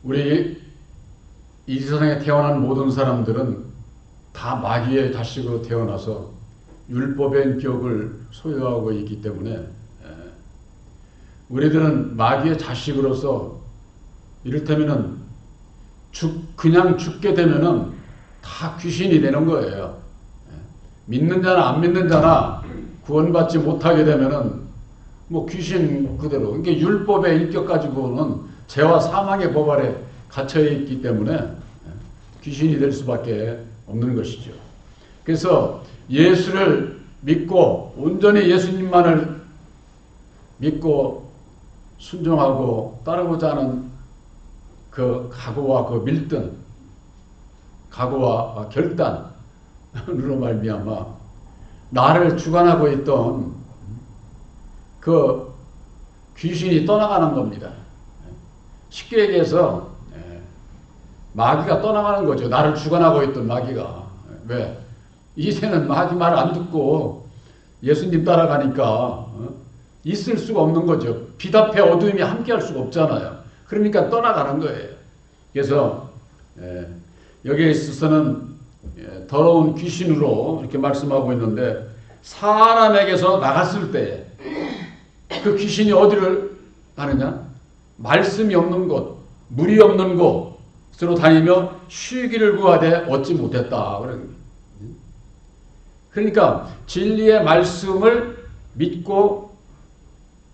우리 이 세상에 태어난 모든 사람들은 다 마귀의 자식으로 태어나서 율법의 인격을 소유하고 있기 때문에 우리들은 마귀의 자식으로서 이를테면은 그냥 죽게 되면은 다 귀신이 되는 거예요. 믿는 자나 안 믿는 자나 구원받지 못하게 되면은 뭐 귀신 그대로. 그러니까 율법의 인격 가지고는 죄와 사망의 법 아래 갇혀 있기 때문에 귀신이 될 수밖에 없는 것이죠. 그래서 예수를 믿고 온전히 예수님만을 믿고 순종하고 따르고자 하는 그 각오와 그 밀등, 각오와 결단으로 말미암아 나를 주관하고 있던 그 귀신이 떠나가는 겁니다. 쉽게 얘기해서 마귀가 떠나가는 거죠. 나를 주관하고 있던 마귀가. 왜? 이제는 마귀 말 안 듣고 예수님 따라가니까 있을 수가 없는 거죠. 빛 앞에 어두움이 함께 할 수가 없잖아요. 그러니까 떠나가는 거예요. 그래서 여기에 있어서는 더러운 귀신으로 이렇게 말씀하고 있는데 사람에게서 나갔을 때 그 귀신이 어디를 가느냐? 말씀이 없는 곳, 물이 없는 곳으로 다니며 쉬기를 구하되 얻지 못했다. 그러니까 진리의 말씀을 믿고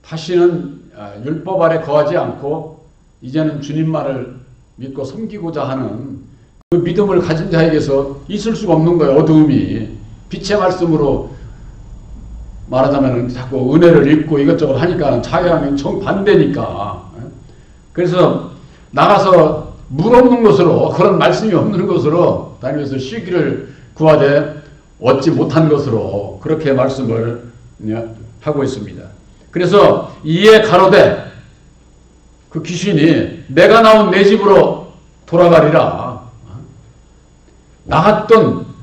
다시는 율법 아래 거하지 않고 이제는 주님만을 믿고 섬기고자 하는 그 믿음을 가진 자에게서 있을 수가 없는 거예요. 어두움이. 빛의 말씀으로 말하자면 자꾸 은혜를 읽고 이것저것 하니까 자유함이 정반대니까. 그래서 나가서 물 없는 곳으로, 그런 말씀이 없는 곳으로 다니면서 쉬기를 구하되 얻지 못한 것으로 그렇게 말씀을 하고 있습니다. 그래서 이에 가로되 그 귀신이 내가 나온 내 집으로 돌아가리라. 나갔던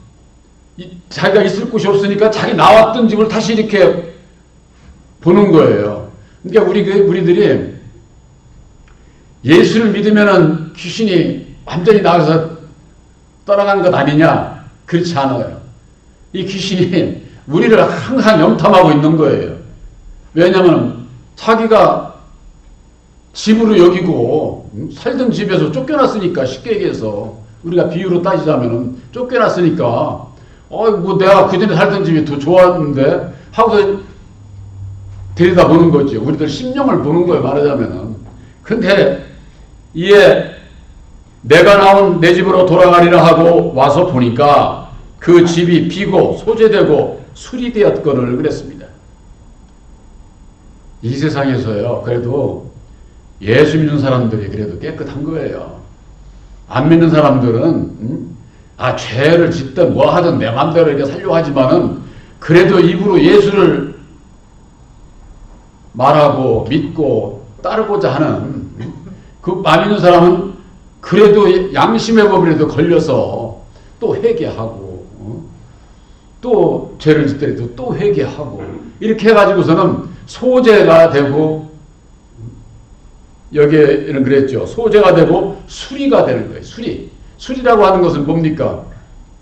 자기가 있을 곳이 없으니까 자기 나왔던 집을 다시 이렇게 보는 거예요. 그러니까 우리들이 예수를 믿으면은 귀신이 완전히 나가서 떠나간 것 아니냐? 그렇지 않아요. 이 귀신이 우리를 항상 염탐하고 있는 거예요. 왜냐하면 자기가 집으로 여기고 살던 집에서 쫓겨났으니까, 쉽게 얘기해서 우리가 비유로 따지자면 쫓겨났으니까 뭐 내가 그전에 살던 집이 더 좋았는데 하고서 들여다보는 거죠. 우리들 심령을 보는 거예요, 말하자면은. 그런데 이에 내가 나온 내 집으로 돌아가리라 하고 와서 보니까 그 집이 비고 소재되고 수리되었거늘 그랬습니다. 이 세상에서요, 그래도 예수 믿는 사람들이 그래도 깨끗한 거예요. 안 믿는 사람들은 죄를 짓든 뭐 하든 내 맘대로 이렇게 살려고 하지만은 그래도 입으로 예수를 말하고 믿고 따르고자 하는 그 맘 있는 사람은 그래도 양심의 법이라도 걸려서 또 회개하고 또 죄를 짓더라도 또 회개하고 이렇게 해가지고서는 소재가 되고, 여기에는 그랬죠. 소재가 되고 수리가 되는 거예요. 수리라고 하는 것은 뭡니까?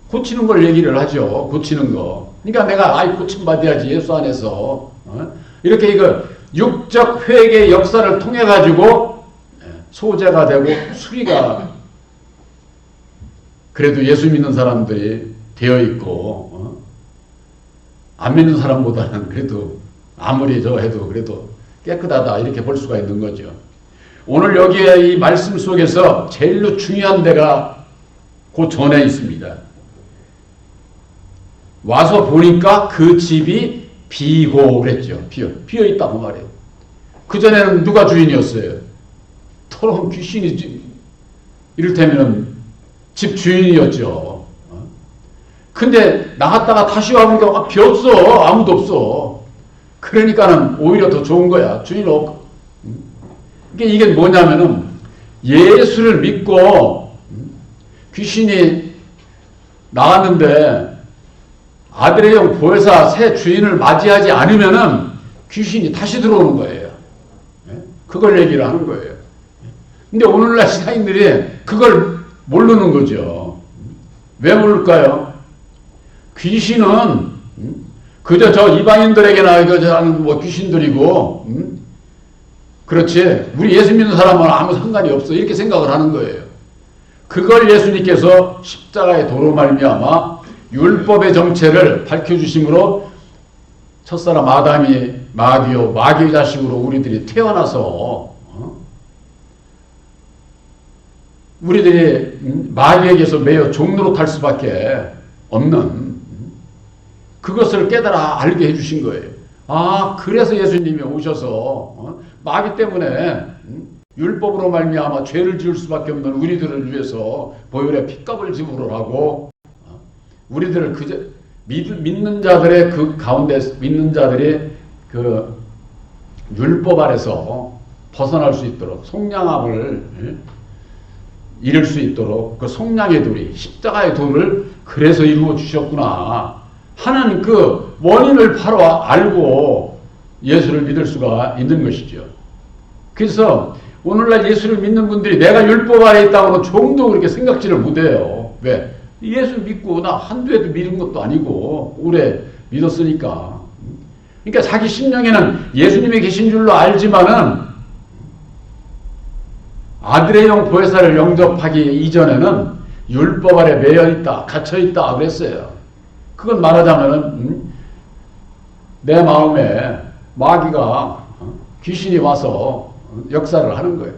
고치는 걸 얘기를 하죠. 고치는 거. 그러니까 내가 고침받아야지, 예수 안에서. 이렇게 이거 육적 회개 역사를 통해 가지고 소재가 되고 수리가 그래도 예수 믿는 사람들이 되어 있고, 안 믿는 사람보다는 그래도 아무리 해도 그래도 깨끗하다, 이렇게 볼 수가 있는 거죠. 오늘 여기에 이 말씀 속에서 제일로 중요한 데가 그 전에 있습니다. 와서 보니까 그 집이 비고 그랬죠. 비어 있다고 말해요. 그전에는 누가 주인이었어요? 더러운 귀신이 이를테면 집 주인이었죠. 근데 나갔다가 다시 와보니까 비었어. 아무도 없어. 그러니까는 오히려 더 좋은 거야. 주인 없고. 이게 뭐냐면은 예수를 믿고 귀신이 나왔는데 아들의 영 보혜사 새 주인을 맞이하지 않으면은 귀신이 다시 들어오는 거예요. 그걸 얘기를 하는 거예요. 근데 오늘날 신앙인들이 그걸 모르는 거죠. 왜 모를까요? 귀신은 그저 저 이방인들에게나 하는 뭐 귀신들이고, 그렇지 우리 예수 믿는 사람은 아무 상관이 없어 이렇게 생각을 하는 거예요. 그걸 예수님께서 십자가의 도로 말미암아 율법의 정체를 밝혀주심으로 첫사람 아담이 마귀요 마귀의 자식으로 우리들이 태어나서 우리들이 마귀에게서 매여 종로로 탈 수밖에 없는 그것을 깨달아 알게 해주신 거예요. 아, 그래서 예수님이 오셔서 마귀 때문에 율법으로 말미암아 죄를 지을 수밖에 없는 우리들을 위해서 보혈의 핏값을 지불하고 우리들을 믿는 자들의 그 가운데 믿는 자들이 그 율법 아래서 벗어날 수 있도록 속량함을 이룰 수 있도록 그 속량의 돌이 십자가의 돌을 그래서 이루어 주셨구나 하는 그 원인을 바로 알고 예수를 믿을 수가 있는 것이죠. 그래서 오늘날 예수를 믿는 분들이 내가 율법 아래 있다고는 조금도 그렇게 생각지를 못해요. 왜? 예수 믿고 나 한두 해도 믿은 것도 아니고 오래 믿었으니까. 그러니까 자기 심령에는 예수님이 계신 줄로 알지만은 아들의 영 보혜사를 영접하기 이전에는 율법 아래 매여있다 갇혀있다 그랬어요. 그건 말하자면은 내 마음에 마귀가 귀신이 와서 역사를 하는 거예요.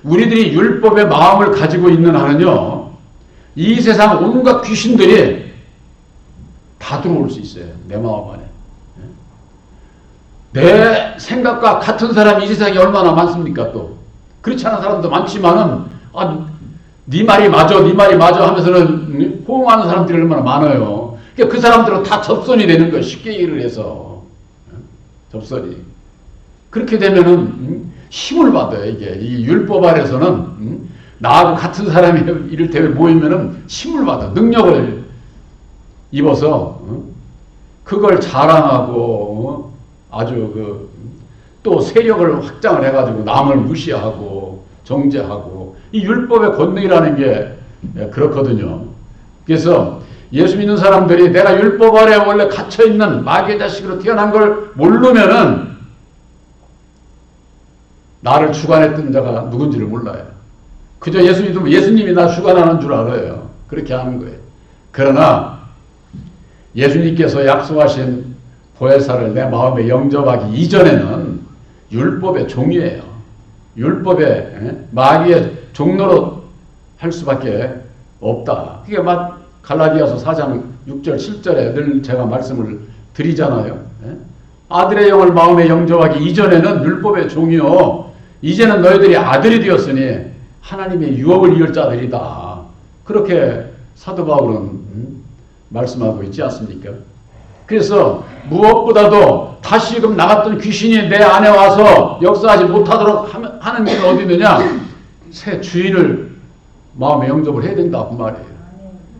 우리들이 율법의 마음을 가지고 있는 한은요 이 세상 온갖 귀신들이 다 들어올 수 있어요. 내 마음 안에. 내 생각과 같은 사람이 이 세상에 얼마나 많습니까? 또 그렇지 않은 사람도 많지만은 네 말이 맞아 네 말이 맞아 하면서는 호응하는 사람들이 얼마나 많아요. 그러니까 그 사람들은 다 접선이 되는 거예요. 쉽게 얘기를 해서 접선이. 그렇게 되면은 힘을 받아요. 이게 이 율법 아래서는 나하고 같은 사람이 이를테면 모이면은 힘을 받아 능력을 입어서 그걸 자랑하고 아주 또 세력을 확장을 해가지고 남을 무시하고 정죄하고 이 율법의 권능이라는 게 그렇거든요. 그래서 예수 믿는 사람들이 내가 율법 아래 원래 갇혀있는 마귀의 자식으로 태어난 걸 모르면은 나를 주관했던 자가 누군지를 몰라요. 그저 예수 믿으면 예수님이 나 주관하는 줄 알아요. 그렇게 하는 거예요. 그러나 예수님께서 약속하신 보혜사를 내 마음에 영접하기 이전에는 율법의 종이에요. 율법의 마귀의 종로로 할 수밖에 없다. 그게 갈라디아서 4장 6절 7절에 늘 제가 말씀을 드리잖아요. 아들의 영을 마음에 영접하기 이전에는 율법의 종이요 이제는 너희들이 아들이 되었으니 하나님의 유업을 이을 자들이다. 그렇게 사도 바울은 말씀하고 있지 않습니까? 그래서 무엇보다도 다시금 나갔던 귀신이 내 안에 와서 역사하지 못하도록 하는 길은 어디 있느냐? 새 주인을 마음에 영접을 해야 된다 그 말이에요.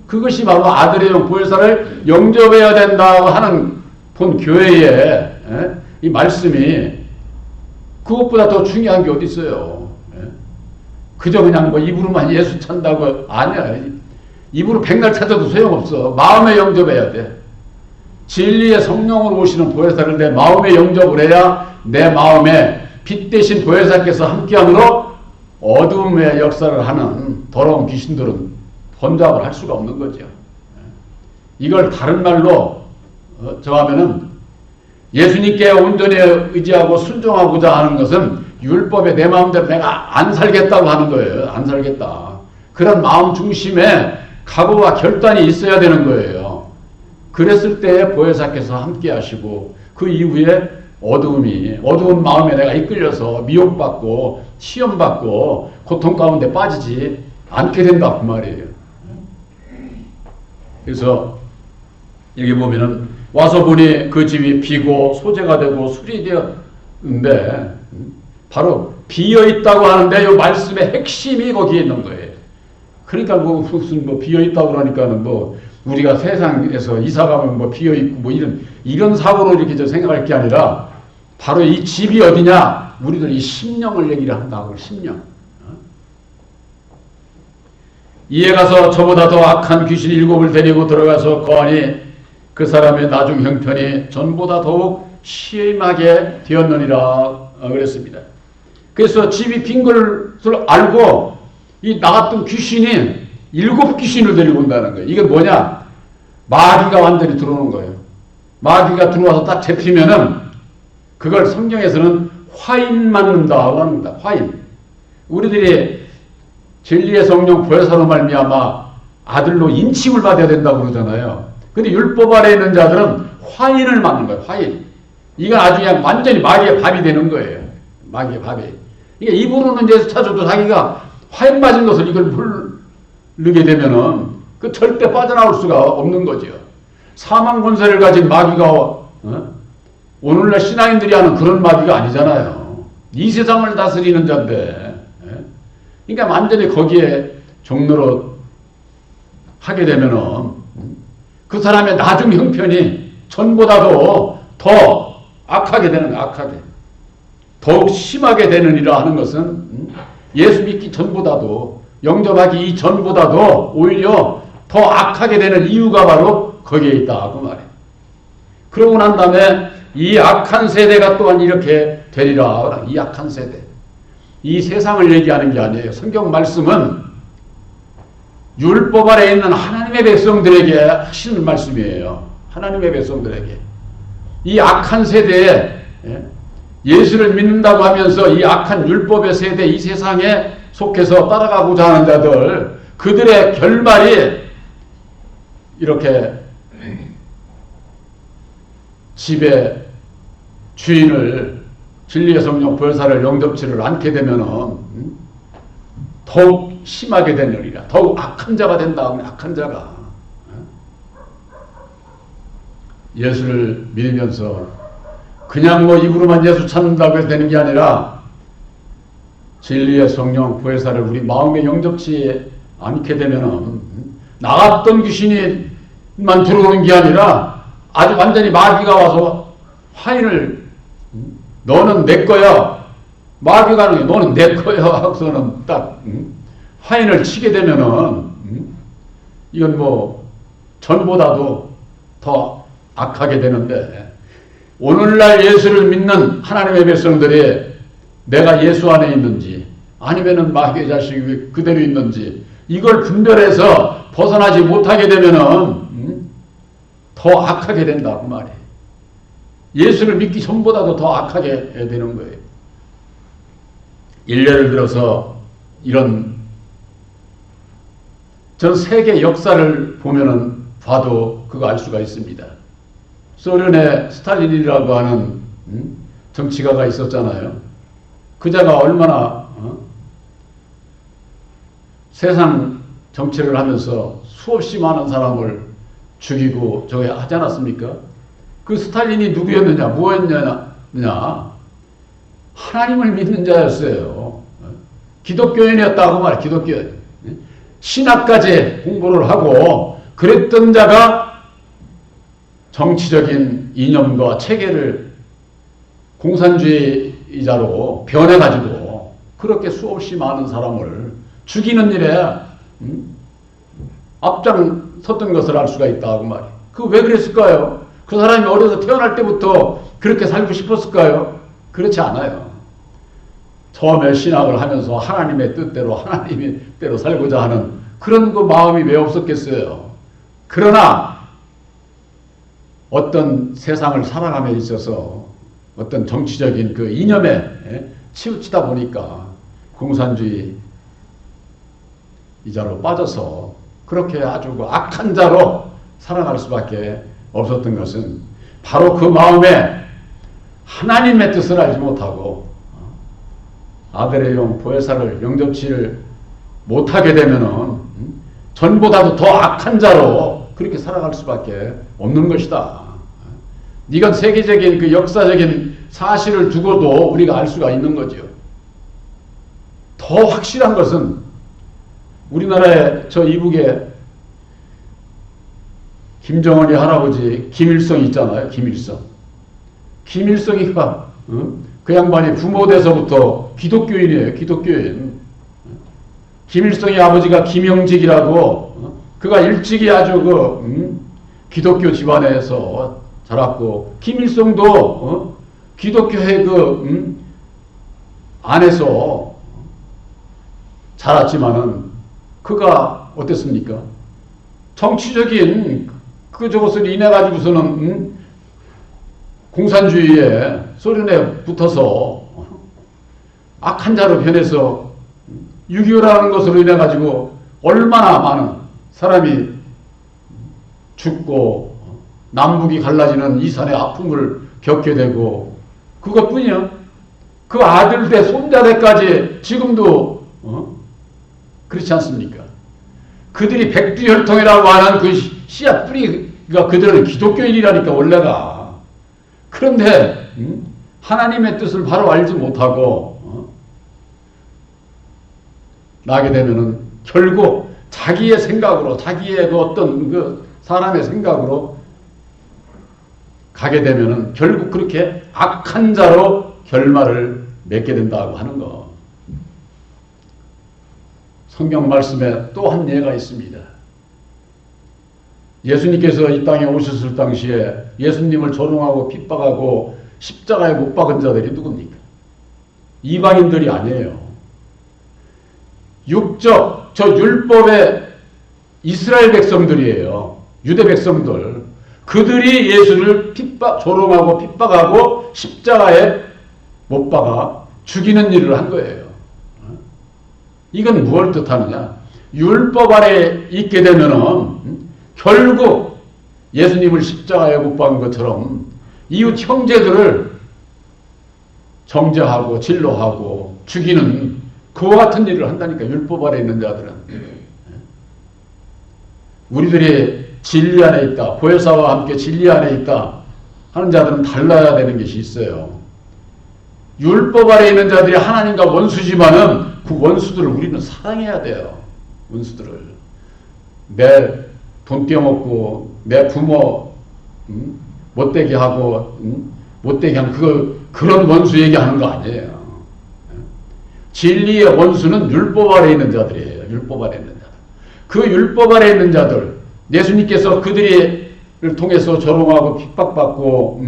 그것이 바로 아들의 영 보혜사를 영접해야 된다고 하는 본 교회의 이 말씀이 그것보다 더 중요한 게 어디 있어요? 그저 그냥 뭐 입으로만 예수 찬다고 아니야. 입으로 백날 찾아도 소용없어. 마음에 영접해야 돼. 진리의 성령으로 오시는 보혜사를 내 마음에 영접을 해야 내 마음에 빛 대신 보혜사께서 함께함으로 어둠의 역사를 하는 더러운 귀신들은 번잡을 할 수가 없는 거죠. 이걸 다른 말로 정하면은 예수님께 온전히 의지하고 순종하고자 하는 것은 율법에 내 마음대로 내가 안 살겠다고 하는 거예요. 안 살겠다. 그런 마음 중심에 각오와 결단이 있어야 되는 거예요. 그랬을 때 보혜사께서 함께 하시고 그 이후에 어두운 마음에 내가 이끌려서 미혹받고 시험받고 고통 가운데 빠지지 않게 된다 그 말이에요. 그래서 여기 보면은 와서 보니 그 집이 비고 소재가 되고 수리되었는데 바로 비어있다고 하는데 이 말씀의 핵심이 거기에 있는 거예요. 그러니까 무슨 비어있다고 그러니까는 우리가 세상에서 이사 가면 비어있고 이런 사고로 이렇게 생각할 게 아니라 바로 이 집이 어디냐? 우리들 이 심령을 얘기를 한다고 심령. 이에 가서 저보다 더 악한 귀신 7을 데리고 들어가서 거하니 그 사람의 나중 형편이 전보다 더욱 심하게 되었느니라 그랬습니다. 그래서 집이 빈 것을 알고 이 나갔던 귀신이 7귀신을 데리고 온다는 거예요. 이게 뭐냐? 마귀가 완전히 들어오는 거예요. 마귀가 들어와서 딱 잡히면은 그걸 성경에서는 화인 맞는다고 합니다. 화인. 우리들이 진리의 성령 보혜사로 말미암아 아들로 인침을 받아야 된다고 그러잖아요. 근데 율법 아래 있는 자들은 화인을 맞는 거예요. 화인. 이건 아주 그냥 완전히 마귀의 밥이 되는 거예요. 마귀의 밥이. 이게 입으로는 이제 찾아도 자기가 화인 맞은 것을 이걸 모르게 되면은 그 절대 빠져나올 수가 없는 거죠. 사망 권세를 가진 마귀가 오늘날 신앙인들이 하는 그런 마귀가 아니잖아요. 이 세상을 다스리는 자인데. 그러니까 완전히 거기에 종로로 하게 되면은 그 사람의 나중 형편이 전보다도 더 악하게 되는 거예요. 악하게. 더욱 심하게 되느니라 하는 것은 예수 믿기 전보다도 영접하기 이전보다도 오히려 더 악하게 되는 이유가 바로 거기에 있다 그 말이에요. 그러고 난 다음에 이 악한 세대가 또한 이렇게 되리라. 이 악한 세대. 이 세상을 얘기하는 게 아니에요. 성경 말씀은 율법 아래 있는 하나님의 백성들에게 하시는 말씀이에요. 하나님의 백성들에게. 이 악한 세대에 예수를 믿는다고 하면서 이 악한 율법의 세대, 이 세상에 속해서 따라가고자 하는 자들, 그들의 결말이 이렇게 집의 주인을 진리의 성령 보혜사를 영접치를 않게 되면은 더욱 심하게 되느니라. 더욱 악한 자가 된다. 악한 자가 예수를 믿으면서 그냥 뭐 입으로만 예수 찾는다고 해서 되는 게 아니라 진리의 성령 보혜사를 우리 마음에 영접치 않게 되면은 나갔던 귀신이만 들어오는 게 아니라 아주 완전히 마귀가 와서 화인을 너는 내 거야. 마귀가 하는 게 너는 내 거야. 하고서는 딱 화인을 치게 되면은 이건 뭐 전보다도 더 악하게 되는데 오늘날 예수를 믿는 하나님의 백성들이 내가 예수 안에 있는지 아니면은 마귀의 자식이 그대로 있는지 이걸 분별해서 벗어나지 못하게 되면은 더 악하게 된다 그 말이에요. 예수를 믿기 전보다도 더 악하게 되는 거예요. 일례를 들어서 이런 전 세계 역사를 보면은 봐도 그거 알 수가 있습니다. 소련의 스탈린이라고 하는 정치가가 있었잖아요. 그 자가 얼마나 세상 정치를 하면서 수없이 많은 사람을 죽이고 저게 하지 않았습니까? 그 스탈린이 누구였느냐, 뭐였느냐, 하나님을 믿는 자였어요. 기독교인이었다고 말해, 기독교인. 신학까지 공부를 하고 그랬던 자가 정치적인 이념과 체계를 공산주의자로 변해가지고 그렇게 수없이 많은 사람을 죽이는 일에 앞장섰던 것을 알 수가 있다고 말이에요. 그 왜 그랬을까요? 그 사람이 어려서 태어날 때부터 그렇게 살고 싶었을까요? 그렇지 않아요. 처음에 신학을 하면서 하나님의 뜻대로 하나님의 뜻대로 살고자 하는 그런 그 마음이 왜 없었겠어요. 그러나 어떤 세상을 살아감에 있어서 어떤 정치적인 그 이념에 치우치다 보니까 공산주의 이자로 빠져서 그렇게 아주 그 악한 자로 살아갈 수밖에 없었던 것은 바로 그 마음에 하나님의 뜻을 알지 못하고 아들의 영 보혜사를 영접치를 못하게 되면은 전보다도 더 악한 자로 그렇게 살아갈 수밖에 없는 것이다. 이건 세계적인 그 역사적인 사실을 두고도 우리가 알 수가 있는 거죠. 더 확실한 것은 우리나라의 저 이북에 김정은이 할아버지 김일성이 있잖아요. 김일성이가 그 양반이 부모 돼서부터 기독교인이에요. 기독교인. 김일성의 아버지가 김영직이라고 그가 일찍이 아주 기독교 집안에서 자랐고 김일성도 기독교의 안에서 자랐지만은 그가 어땠습니까? 정치적인 저것을 인해 가지고서는 공산주의에 소련에 붙어서 악한 자로 변해서 6.25라는 것으로 인해 가지고 얼마나 많은 사람이 죽고 남북이 갈라지는 이산의 아픔을 겪게 되고 그것뿐이야. 그 아들대 손자대까지 지금도 그렇지 않습니까? 그들이 백두혈통이라고 하는 그 씨앗 뿌리가 그들은 기독교인이라니까 원래가. 그런데 하나님의 뜻을 바로 알지 못하고 나게 되면은 결국 자기의 생각으로 자기의 그 어떤 그 사람의 생각으로 가게 되면은 결국 그렇게 악한 자로 결말을 맺게 된다고 하는 거. 성경 말씀에 또 한 예가 있습니다. 예수님께서 이 땅에 오셨을 당시에 예수님을 조롱하고 핍박하고 십자가에 못 박은 자들이 누굽니까? 이방인들이 아니에요. 육적 저 율법의 이스라엘 백성들이에요. 유대 백성들. 그들이 예수를 조롱하고 핍박하고 십자가에 못 박아 죽이는 일을 한 거예요. 이건 무엇을 뜻하느냐? 율법 아래 있게 되면은 결국 예수님을 십자가에 못 박은 것처럼 이웃 형제들을 정죄하고 진노하고 죽이는 그와 같은 일을 한다니까. 율법 아래 있는 자들은. 우리들이 진리 안에 있다, 보혜사와 함께 진리 안에 있다 하는 자들은 달라야 되는 것이 있어요. 율법 아래 있는 자들이 하나님과 원수지만은 그 원수들을 우리는 사랑해야 돼요. 원수들을. 내 돈 떼어먹고 내 부모 못되게 하고 못되게 하는 그런 원수 얘기하는 거 아니에요. 진리의 원수는 율법 아래 있는 자들이에요. 율법 아래 있는 자들. 그 율법 아래 있는 자들, 예수님께서 그들을 통해서 조롱하고 핍박받고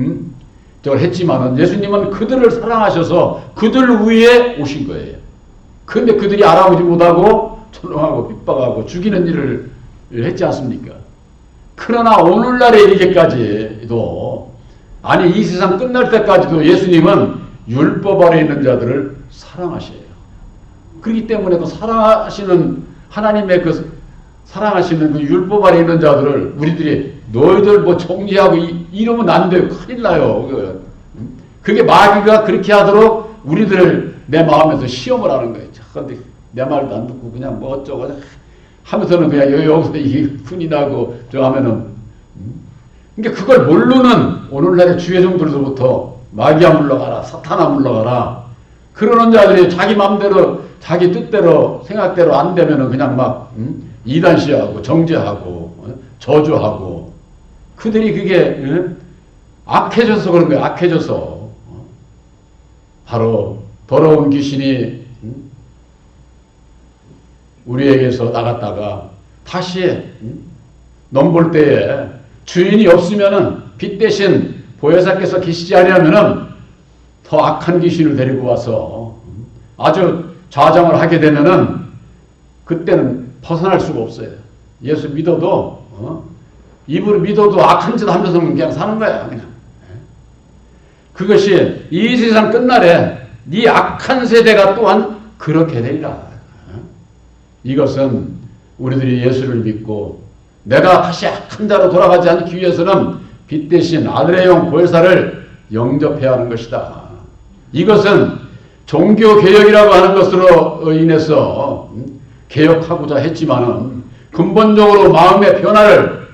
저걸 했지만은 예수님은 그들을 사랑하셔서 그들 위에 오신 거예요. 그런데 그들이 알아보지 못하고 조롱하고 핍박하고 죽이는 일을 했지 않습니까? 그러나 오늘날에 이르기까지도, 아니 이 세상 끝날 때까지도 예수님은 율법 아래 있는 자들을 사랑하셔요. 그렇기 때문에 그 사랑하시는 하나님의 사랑하시는 그 율법 아래 있는 자들을 우리들이 너희들 뭐 정죄하고 이러면 안 돼요. 큰일 나요. 그게 마귀가 그렇게 하도록 우리들을 내 마음에서 시험을 하는 거예요. 근데 내 말도 안 듣고 그냥 뭐 어쩌고 하면서는 그냥 여기서 훈이 나고 저 하면은. 그러니까 그걸 모르는 오늘날의 주의종들로부터 마귀야 물러가라, 사탄아 물러가라. 그러는 자들이 자기 마음대로 자기 뜻대로 생각대로 안 되면은 그냥 막 이단시하고 정죄하고 저주하고 그들이 그게 악해져서 그런 거예요. 악해져서. 바로 더러운 귀신이 우리에게서 나갔다가 다시 넘볼 때에 주인이 없으면은 빛 대신 보혜사께서 계시지 않으면은 더 악한 귀신을 데리고 와서 아주 좌정을 하게 되면은 그때는 벗어날 수가 없어요. 예수 믿어도 입으로 믿어도 악한 짓 하면서는 그냥 사는 거야. 그냥. 그것이 이 세상 끝날에 이 악한 세대가 또한 그렇게 되리라. 이것은 우리들이 예수를 믿고 내가 다시 악한 자로 돌아가지 않기 위해서는 빛 대신 아들의 영 보혜사를 영접해야 하는 것이다. 이것은 종교개혁이라고 하는 것으로 인해서 개혁하고자 했지만은 근본적으로 마음의 변화를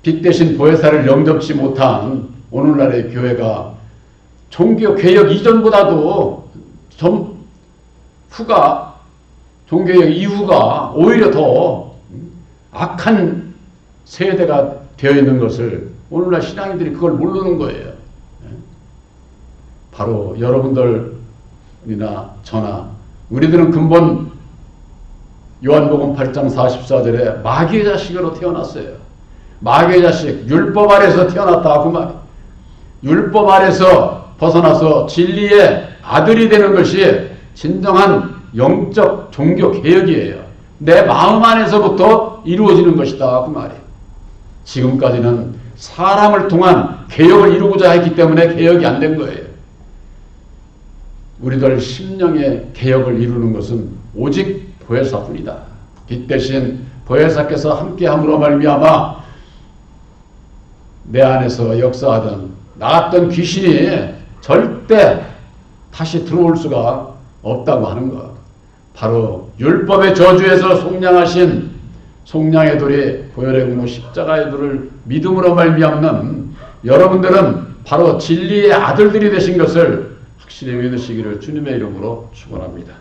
빛 대신 보혜사를 영접지 못한 오늘날의 교회가 종교개혁 이전보다도 좀 종교개혁 이후가 오히려 더 악한 세대가 되어 있는 것을 오늘날 신앙인들이 그걸 모르는 거예요. 바로 여러분들이나 저나 우리들은 근본 요한복음 8장 44절에 마귀의 자식으로 태어났어요. 마귀의 자식, 율법 아래서 태어났다 그 말. 율법 아래서 벗어나서 진리의 아들이 되는 것이 진정한 영적 종교 개혁이에요. 내 마음 안에서부터 이루어지는 것이다 그 말이에요. 지금까지는 사람을 통한 개혁을 이루고자 했기 때문에 개혁이 안 된 거예요. 우리들 심령의 개혁을 이루는 것은 오직 보혜사뿐이다. 빛 대신 보혜사께서 함께함으로 말미암아 내 안에서 역사하던 나갔던 귀신이 절대 다시 들어올 수가 없다고 하는 것. 바로 율법의 저주에서 속량하신 속량의 돌이 보혈의 공로 십자가의 돌을 믿음으로 말미암는 여러분들은 바로 진리의 아들들이 되신 것을 확실히 믿으시기를 주님의 이름으로 축원합니다.